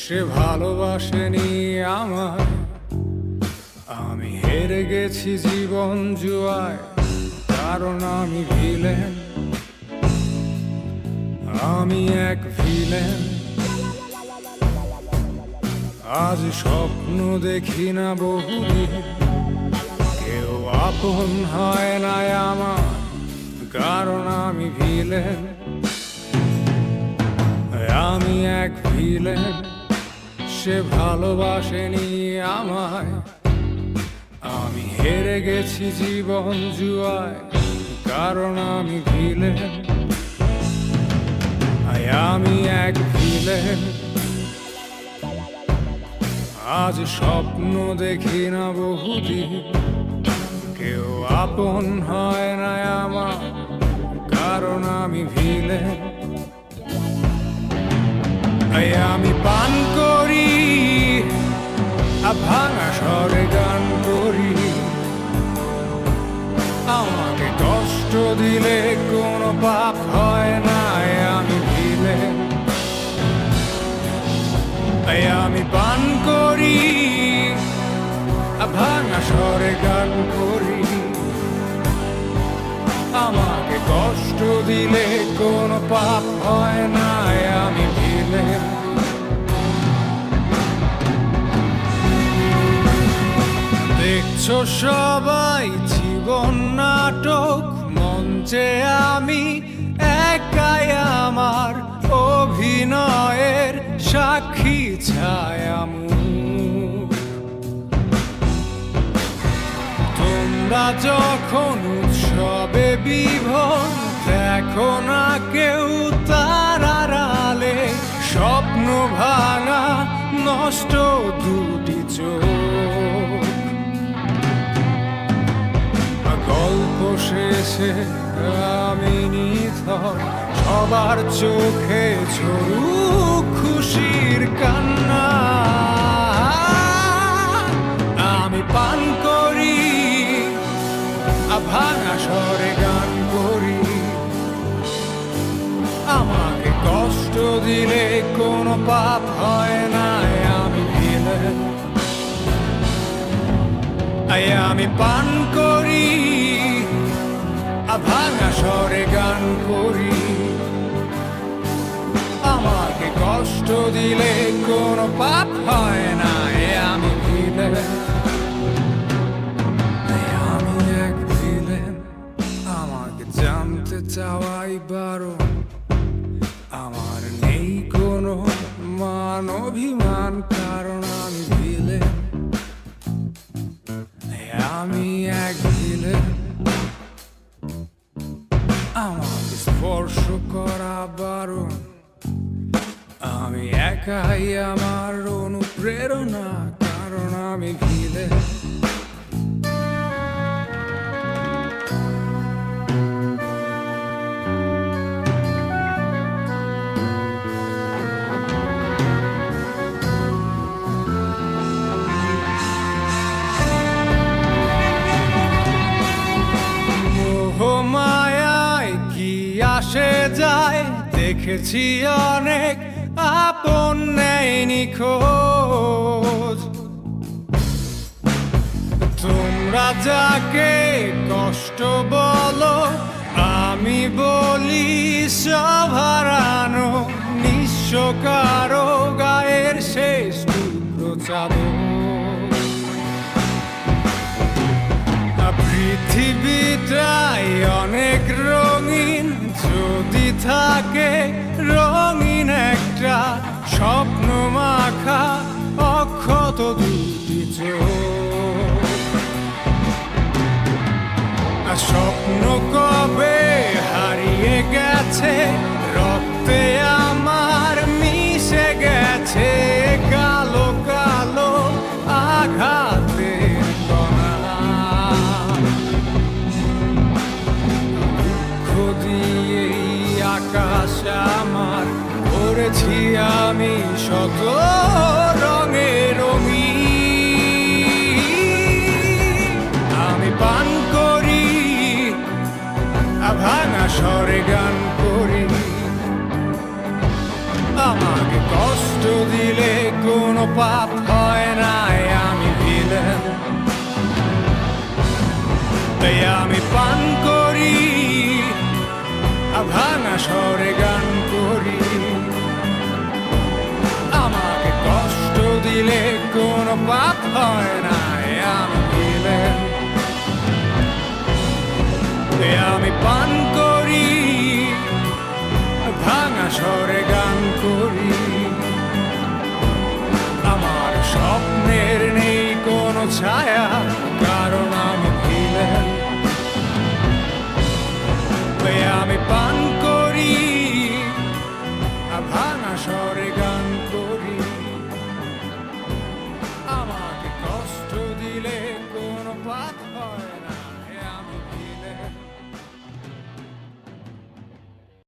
সে ভালোবাসেনি আমায়। আমি হেরে গেছি জীবন জুয়ায়, কারণ আমি ভিলেন, আমি এক ভিলেন। আজ স্বপ্ন দেখি না বহুদিন, কেউ আপন হয় না আমার, কারণ আমি ভিলেন, আমি এক ভিলেন। সে ভালোবাসেনি আমায়, আমি হেরে গেছি জীবন জুয়ায়, কারণ আমি ভিলেন, আমি এক ভিলেন। আজ স্বপ্ন দেখি না বহুদিন, কেউ আপন হয় না আমার, কারণ আমি ভিলেন। আমি পান করি, ভাঙা স্বরে গান করি, আমাকে কষ্ট দিলে কোনো পাপ হয় না, আমি ভিলেন। আমি পান করি, ভাঙা স্বরে গান করি, আমাকে কষ্ট দিলে কোনো পাপ হয় না, আমি ভিলেন। দেখছো সবাই জীবন নাটক, মঞ্চে আমি একাই আমার অভিনয়ের সাক্ষী ছায়ামুখ। তোমরা যখন উৎসবে বিভোর, দেখো না কেউ তার আড়ালে স্বপ্ন ভাঙা নষ্ট দুটি চোখ। গল্প শেষে আমি নিথর, সবার চোখে ঝরুক খুশির কান্না। আমি পান করি, ভাঙা স্বরে গান করি, আমাকে কষ্ট দিলে কোনো পাপ হয় না, আমি ভিলেন। আমি পান করি, ভাঙা স্বরে গান করি, আমাকে কষ্ট দিলে কোনো পাপ হয় না, আমি ভিলেন। আমি এক ভিলেন, আমাকে জানতে চাওয়াই বারণ, আমার নেই কোনো মান অভিমান, কারণ আমি ভিলেন, আমি এক ভিলেন। আমাকে স্পর্শ করা বারণ, আমি একাই আমার অনুপ্রেরণা, কারণ আমি ভিলেন। আসে যায়, দেখেছি অনেক আপন নেয়নি খোঁজ। তোমরা যাকে কষ্ট বলো, আমি বলি সব হারানো নিঃস্ব কারো গায়ের শেষ টুকরো চাদর। পৃথিবীটাই অনেক রঙিন, যদি থাকে রঙিন একটা স্বপ্ন মাখা অক্ষত দুটি চোখ। স্বপ্ন কবে হারিয়ে গেছে, রক্তে আমার মিশে গেছে কালো কালো আঘাতের কণা। দুঃখ দিয়েই আকাশ আমার করেছি আমি শত রঙে রঙিন। আমি পান করি, ভাঙা স্বরে গান করি, আমাকে কষ্ট দিলে কোনো পাপ হয় না আমি ভিলেন, তাই আমি পান করি ভাঙা স্বরে গান করি। আমাকে কষ্ট দিলে কোনো পাপ হয় না আমি ভিলেন, তাই আমি পান করি ভাঙা স্বরে গান করি। আমার স্বপ্নের নেই কোনো ছায়া,